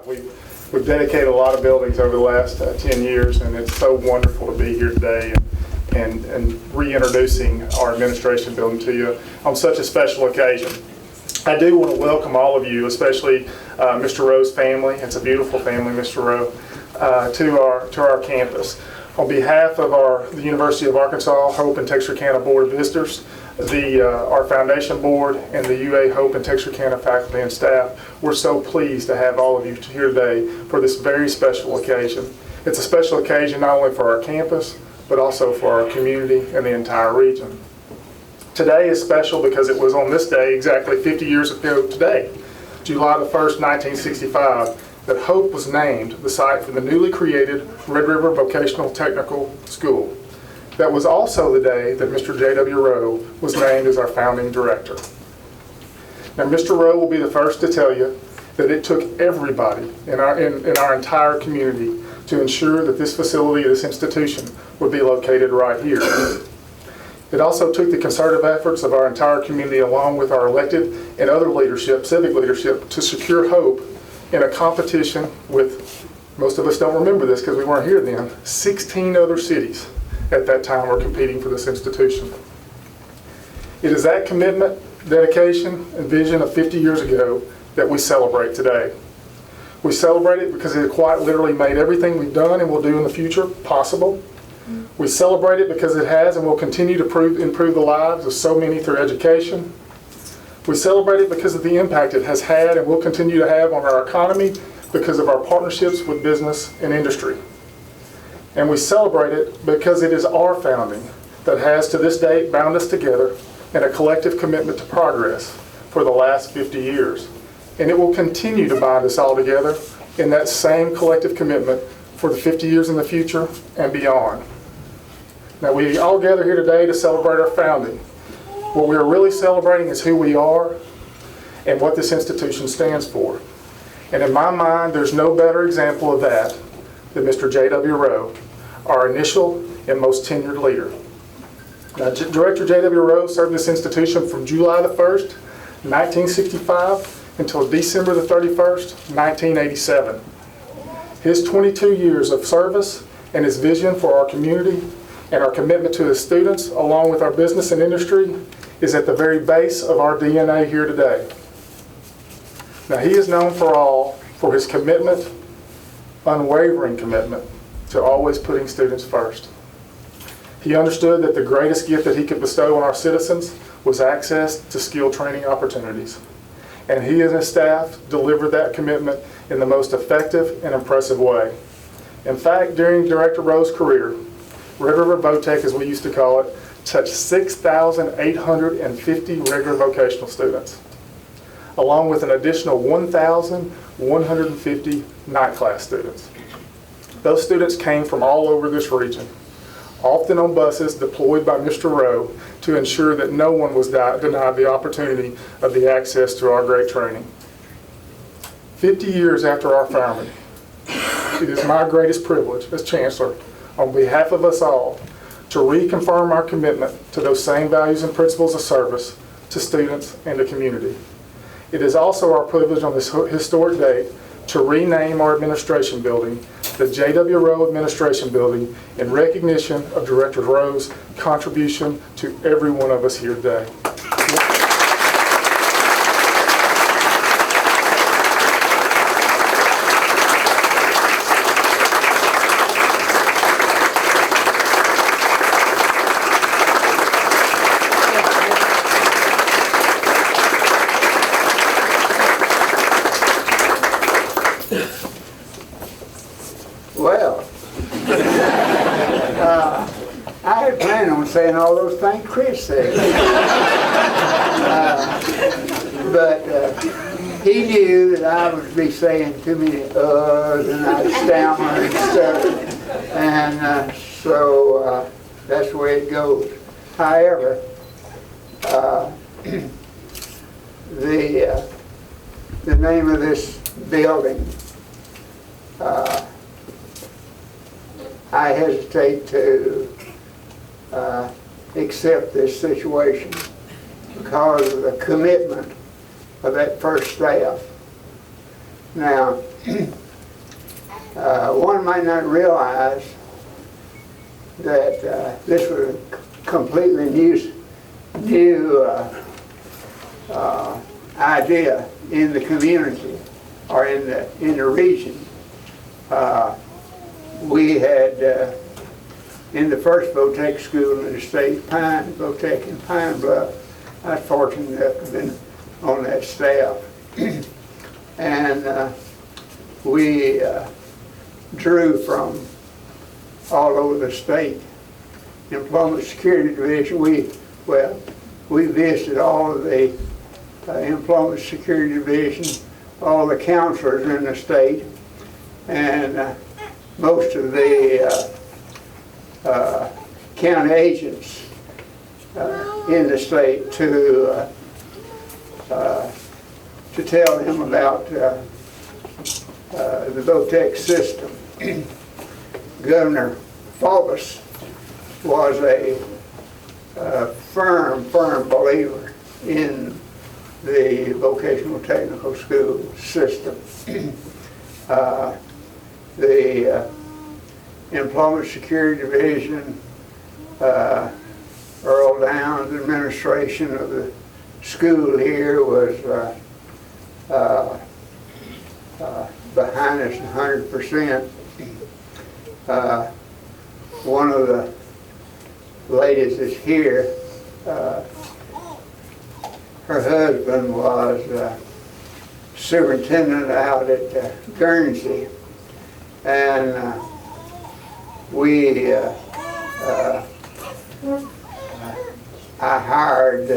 We've dedicated a lot of buildings over the last 10 years, and it's so wonderful to be here today and reintroducing our administration building to you on such a special occasion. I do want to welcome all of you, especially Mr. Rowe's family. It's a beautiful family, Mr. Rowe, to our campus. On behalf of the University of Arkansas Hope and Texarkana Board of Visitors, our foundation board, and the UA Hope and Texarkana faculty and staff, we're so pleased to have all of you here today for this very special occasion. It's a special occasion not only for our campus, but also for our community and the entire region. Today is special because it was on this day, exactly 50 years ago today, July the 1st, 1965, that Hope was named the site for the newly created Red River Vocational Technical School. That was also the day that Mr. J.W. Rowe was named as our founding director. Now, Mr. Rowe will be the first to tell you that it took everybody in our entire community to ensure that this facility, this institution, would be located right here. It also took the concerted efforts of our entire community along with our elected and other leadership, civic leadership, to secure Hope in a competition with, most of us don't remember this because we weren't here then, 16 other cities at that time were competing for this institution. It is that commitment, dedication, and vision of 50 years ago that we celebrate today. We celebrate it because it quite literally made everything we've done and will do in the future possible. We celebrate it because it has and will continue to improve the lives of so many through education. We celebrate it because of the impact it has had and will continue to have on our economy because of our partnerships with business and industry. And we celebrate it because it is our founding that has to this day bound us together in a collective commitment to progress for the last 50 years. And it will continue to bind us all together in that same collective commitment for the 50 years in the future and beyond. Now, we all gather here today to celebrate our founding. What we are really celebrating is who we are and what this institution stands for. And in my mind, there's no better example of that than Mr. J.W. Rowe, our initial and most tenured leader. Now, Director J.W. Rowe served this institution from July the 1st, 1965 until December the 31st, 1987. His 22 years of service and his vision for our community and our commitment to his students, along with our business and industry, is at the very base of our DNA here today. Now, he is known for his commitment, unwavering commitment, to always putting students first. He understood that the greatest gift that he could bestow on our citizens was access to skill training opportunities. And he and his staff delivered that commitment in the most effective and impressive way. In fact, during Director Rowe's career, Red River Votech, as we used to call it, touched 6,850 regular vocational students, along with an additional 1,150 night class students. Those students came from all over this region, often on buses deployed by Mr. Rowe to ensure that no one was denied the opportunity of the access to our great training. 50 years after our founding, it is my greatest privilege as Chancellor, on behalf of us all, to reconfirm our commitment to those same values and principles of service to students and the community. It is also our privilege on this historic date to rename our administration building the J.W. Rowe Administration Building in recognition of Director Rowe's contribution to every one of us here today. Well, I had planned on saying all those things Chris said. But he knew that I would be saying too many and I'd stammer and stuff. And so that's the way it goes. However, the name of this building, I hesitate to accept this situation because of the commitment of that first staff. Now, one might not realize that this was a completely new idea in the community or in the region. We had in the first Votech school in the state, Votech in Pine Bluff. I was fortunate enough to have been on that staff. And we drew from all over the state. Employment Security Division, we visited all of the Employment Security Division, all the counselors in the state, and most of the county agents in the state to tell them about the Votech system. Governor Faubus was a firm believer in the vocational technical school system. The Employment Security Division, Earl Downs' administration of the school here was behind us 100%. One of the ladies that's here, her husband was superintendent out at Guernsey, and I hired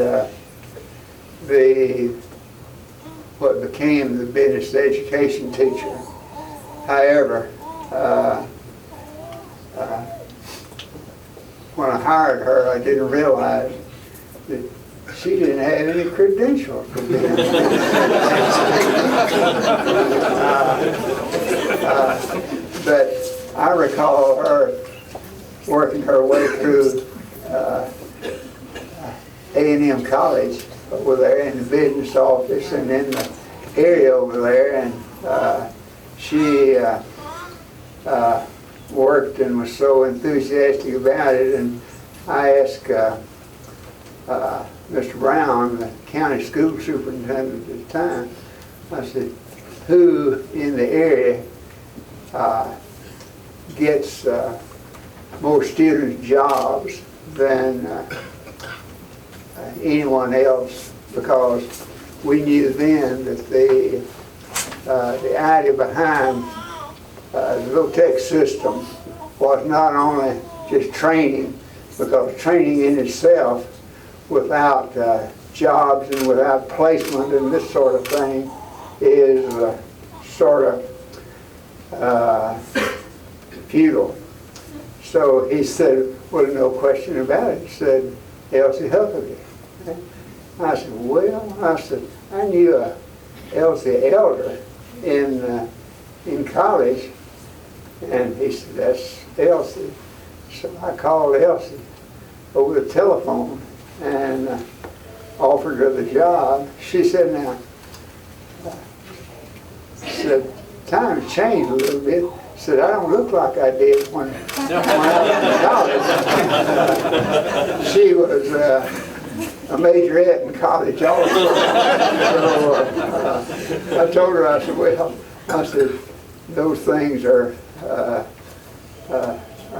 what became the business education teacher. However, when I hired her, I didn't realize that she didn't have any credentials for being but I recall her working her way through A&M College over there in the business office and in the area over there, and she worked and was so enthusiastic about it. And I asked Mr. Brown, the county school superintendent at the time, I said, who in the area gets more student jobs than anyone else, because we knew then that the idea behind the Votech system was not only just training, because training in itself without jobs and without placement and this sort of thing is sort of futile. So he said, well, no question about it. He said, Elsie Huckabee. I said, well, I knew Elsie Elder in college, and he said, that's Elsie. So I called Elsie over the telephone and offered her the job. She said, now, said, times changed a little bit. Said, I don't look like I did when I was in college. She was a majorette in college also. So I told her, I said, well, those things are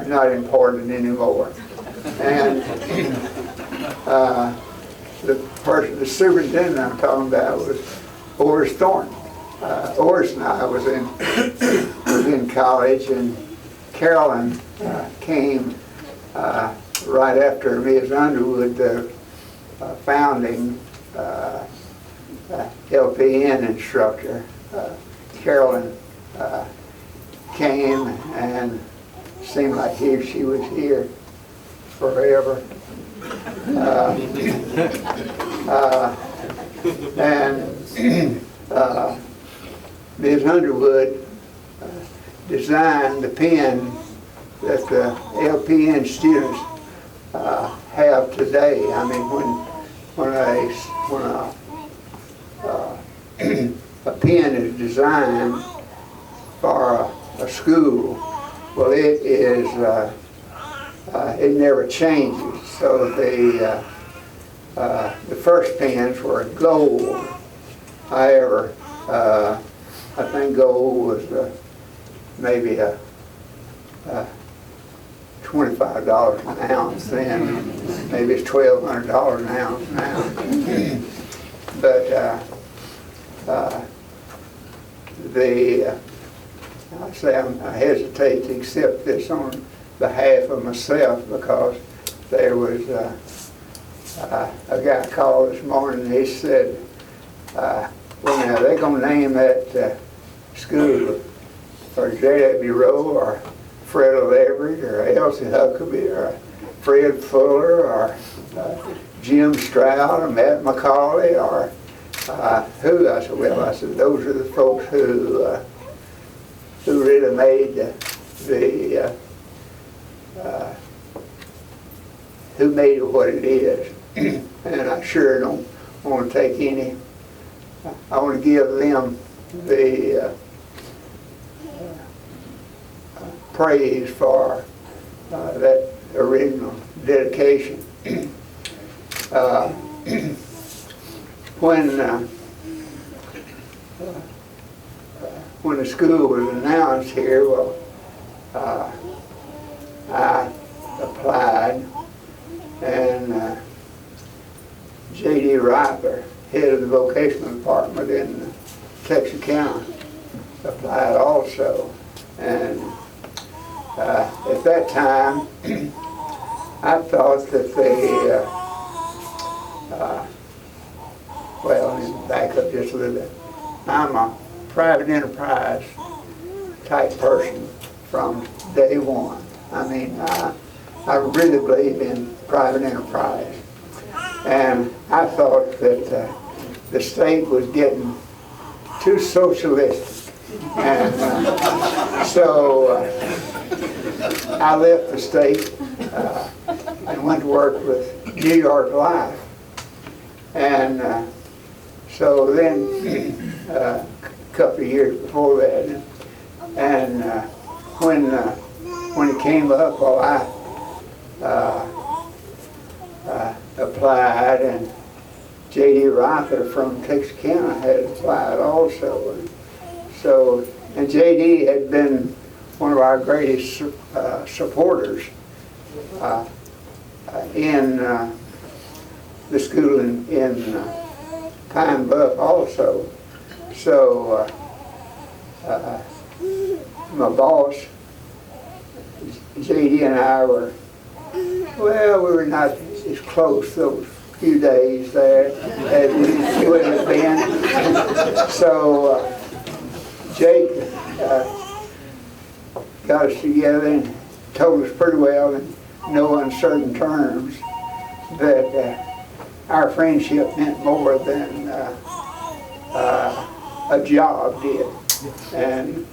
not important anymore. And the superintendent I'm talking about was Oris Thornton. Oris and I was in college, and Carolyn came right after Ms. Underwood, the founding LPN instructor. Carolyn came and seemed like she was here forever. Ms. Underwood designed the pen that the LPN students have today. I mean, when a pen is designed for a school. Well, it is, it never changes. So the first pens were gold. However, I think gold was maybe $25 an ounce then. Maybe it's $1,200 an ounce now. But I hesitate to accept this on behalf of myself, because there was a guy called this morning and he said, well, now they're going to name that school or J.W. Rowe or Fred Leverett or Elsie Huckabee or Fred Fuller or Jim Stroud or Matt McCauley or who? I said, well, those are the folks who really made who made it what it is. And I sure don't want to take any. I want to give them the praise for that original dedication. When the school was announced here, well, I applied, and J.D. Riper, head of the vocational department in Texarkana, applied also. And at that time, I thought that well, let me back up just a little bit. I'm a private enterprise type person from day one. I mean, I really believe in private enterprise. And I thought that the state was getting too socialistic. And so I left the state and went to work with New York Life. And so then, a couple of years before that, and when it came up, well, I applied, and J.D. Riper from Texarkana had applied also. And J.D. had been one of our greatest supporters in the school in Pine Bluff also. So my boss, J.D. and I were, well, we were not as close those few days there as we would have been. So Jake got us together and told us pretty well in no uncertain terms that our friendship meant more than a job did. And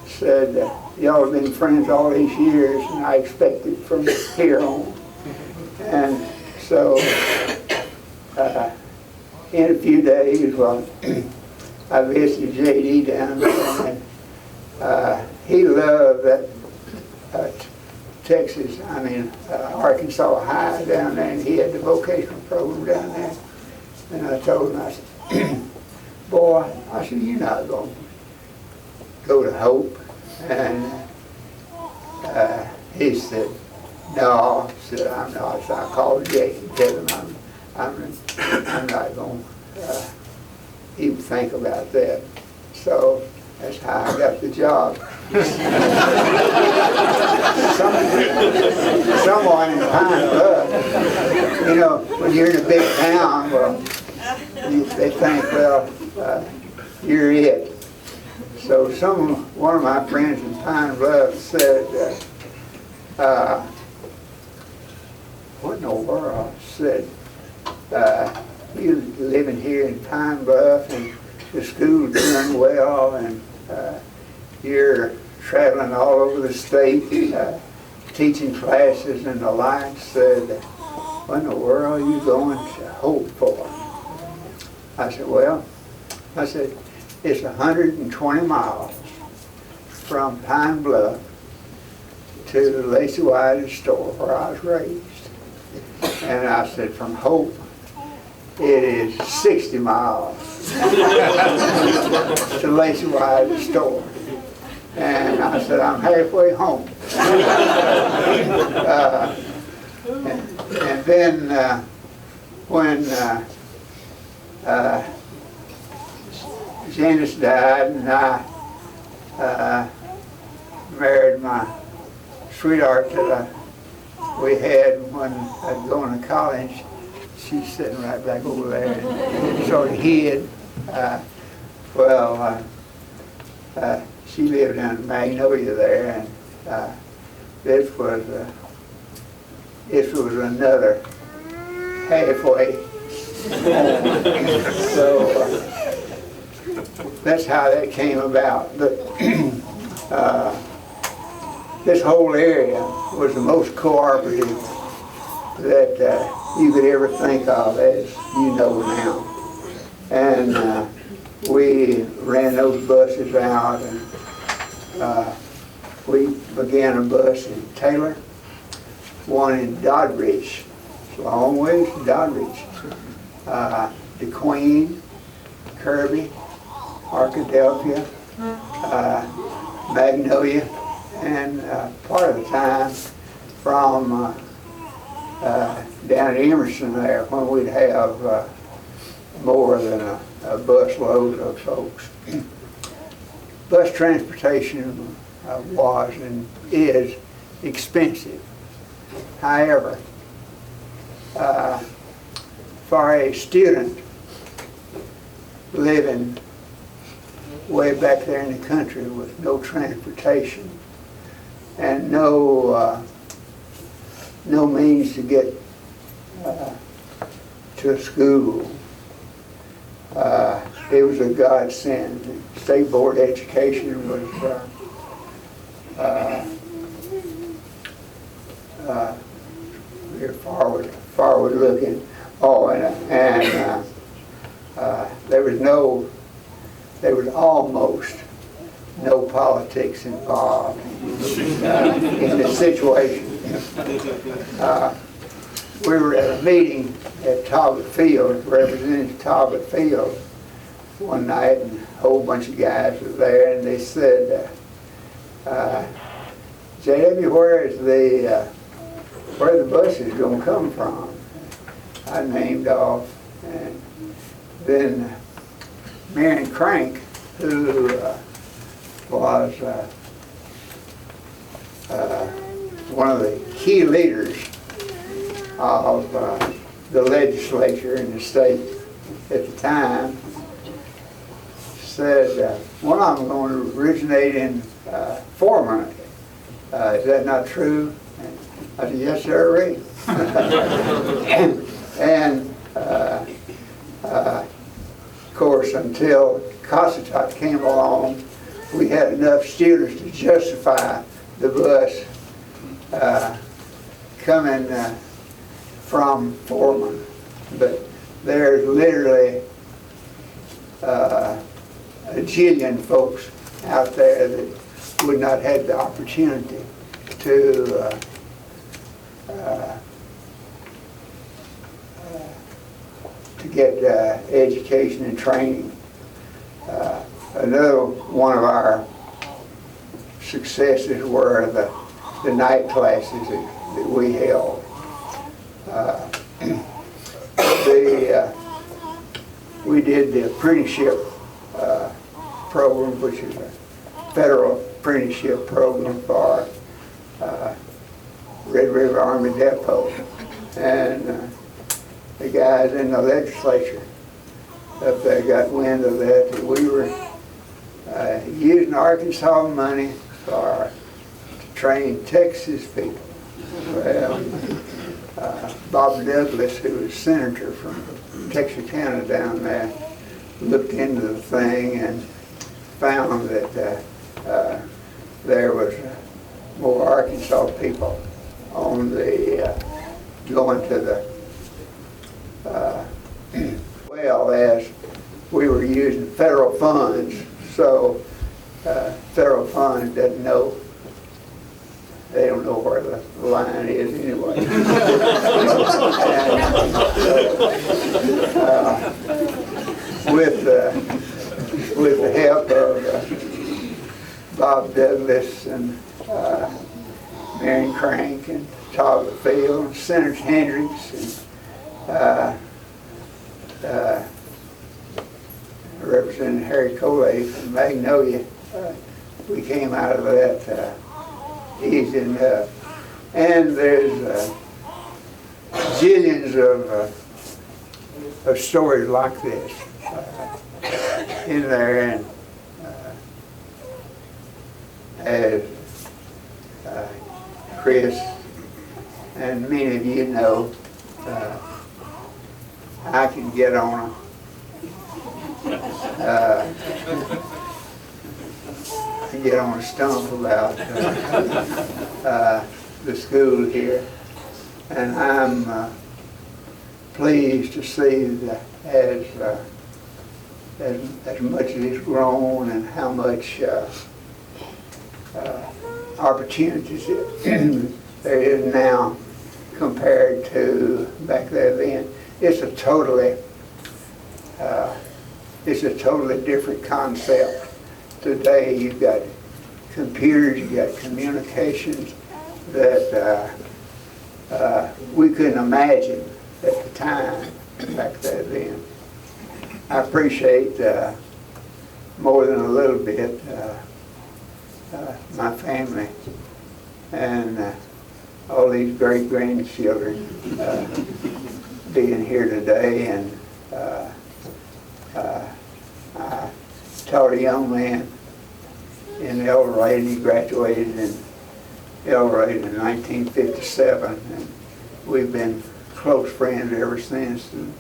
said, y'all have been friends all these years, and I expect it from here on. And so in a few days, well, I visited J.D. down there, and he loved that Texas, Arkansas High down there, and he had the vocational program down there. And I told him, I said, boy, I said, you're not going to go to Hope. And he said, no. I said, I'm not. So I called Jake and told him I'm not going to even think about that. So that's how I got the job. Someone in Pine Bluff, you know, when you're in a big town, well, they think, well, you're it. So one of my friends in Pine Bluff said, what in the world? Said, you're living here in Pine Bluff and the school's doing well, and you're traveling all over the state, teaching classes and the like. Said, what in the world are you going to Hope for? I said, well, it's 120 miles from Pine Bluff to the Lacey Wiley's store where I was raised. And I said, from Hope, it is 60 miles to Lacey Wiley's store. And I said, I'm halfway home. And then when Janice died and I married my sweetheart that we had when I'd gone to college, she's sitting right back over there and sort of hid. She lived down in Magnolia there, and this was another halfway. So that's how that came about. But this whole area was the most cooperative that you could ever think of, as you know now. And we ran those buses out, and we began a bus in Taylor, one in Doddridge, it's a long ways to Doddridge, DeQueen, Kirby, Arkadelphia, Magnolia, and part of the time from down at Emerson there, when we'd have more than a bus load of folks. Bus transportation was and is expensive. However, for a student living way back there in the country with no transportation and no means to get to a school, it was a godsend. State board education was very forward looking. Oh, and there was almost no politics involved in the situation. We were at a meeting at Talbot Field, representing Talbot Field, one night, and a whole bunch of guys were there, and they said, JW, where the bus is going to come from? I named off, and then Marion Crank, who was one of the key leaders of the legislature in the state at the time, said, one of them going to originate in Foreman. Is that not true? And I said, yes, sir, Ray. And of course, until Cossatot came along, we had enough students to justify the bus coming from Foreman. But there's literally a jillion folks out there that would not have the opportunity to get education and training. Another one of our successes were the night classes that we held. We did the apprenticeship program, which is a federal apprenticeship program for Red River Army Depot. And the guys in the legislature up there got wind of that we were using Arkansas money to train Texas people. Well, Bob Douglas, who was senator from Texarkana down there, looked into the thing and found that there was more Arkansas people on the going to the well, as we were using federal funds, so federal funds doesn't know. They don't know where the line is anyway. And, with the help of Bob Douglas and Marion Crank and Todd Field and Senator Hendricks and Representative Harry Coley from Magnolia, we came out of that easy enough. And there's zillions of stories like this in there, and as Chris and many of you know, I can get on a stump about the school here, and I'm pleased to see that as much as it's grown and how much opportunities there is now compared to back there then. It's a totally different concept. Today you've got computers, you've got communications that we couldn't imagine at the time back there then. I appreciate more than a little bit my family and all these great grandchildren being here today, and I taught a young man in El Dorado. He graduated in El Dorado in 1957, and we've been close friends ever since. And,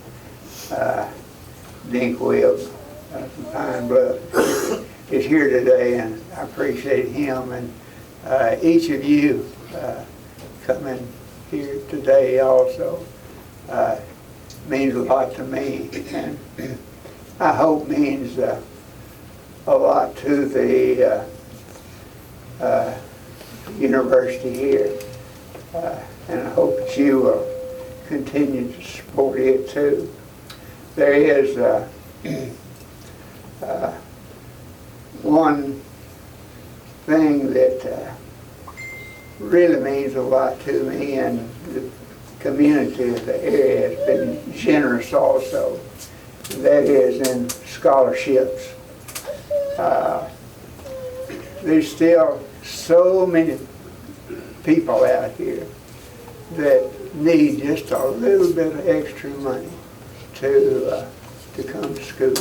Dink Webb from Pine Bluff is here today, and I appreciate him and each of you coming here today also means a lot to me, and I hope means a lot to the university here, and I hope that you will continue to support it too. There is one thing that really means a lot to me, and the community of the area has been generous also. That is in scholarships. There's still so many people out here that need just a little bit of extra money to come to school.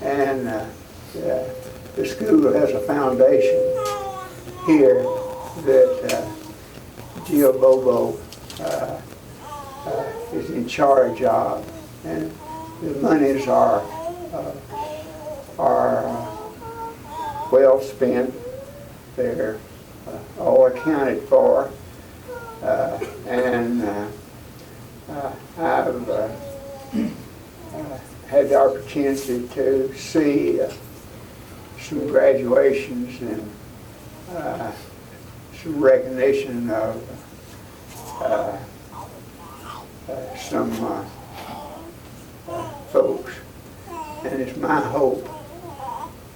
And the school has a foundation here that Jill Bobo is in charge of, and the monies are well spent. They're all accounted for, and I've had the opportunity to see some graduations and some recognition of some folks, and it's my hope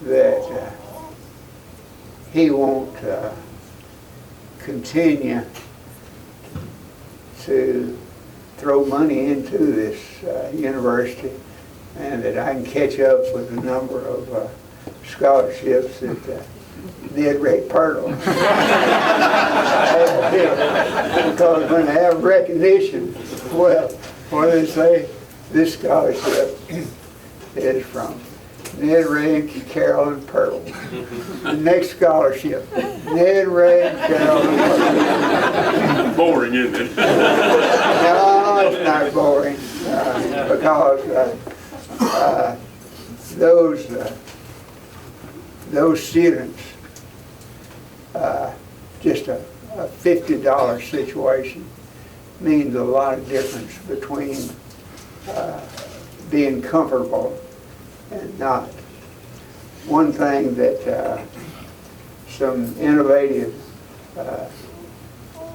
that he won't continue to throw money into this university, and that I can catch up with the number of scholarships that Ned Ray Pirtle because when they have recognition, well, what do they say? This scholarship is from Ned Ray and Carolyn Pirtle. The next scholarship, Ned Ray and Carolyn Pirtle. Boring, isn't it? No, it's not boring, because those students, just a $50 situation means a lot of difference between being comfortable and not. One thing that some innovative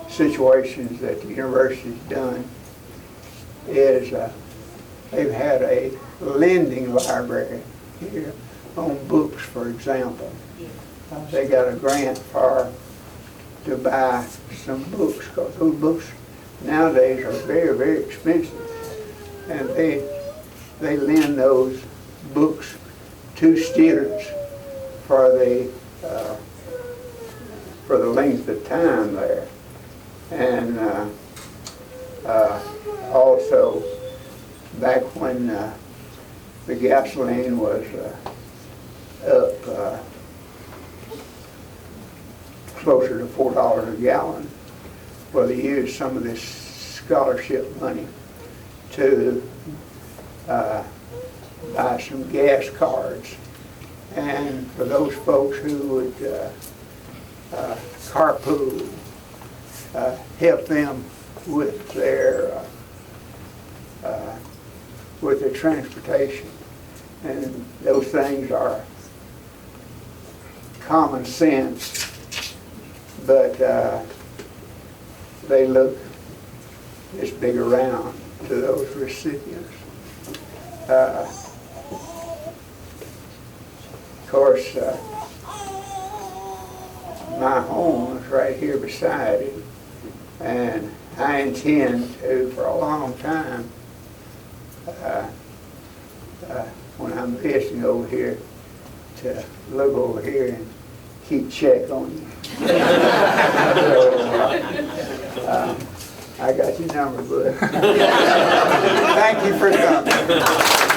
situations that the university's done is they've had a lending library here on books, for example. They got a grant to buy some books, because those books nowadays are very, very expensive. And they lend those books to students for the length of time there. And also, back when the gasoline was up closer to $4 a gallon, well, they used some of this scholarship money to buy some gas cards. And for those folks who would carpool, help them with their transportation. And those things are common sense, but they look just big around to those recipients. Of course, my home is right here beside it, and I intend to, for a long time, when I'm visiting over here, to look over here and keep check on you. So, I got your number, bud. Thank you for coming.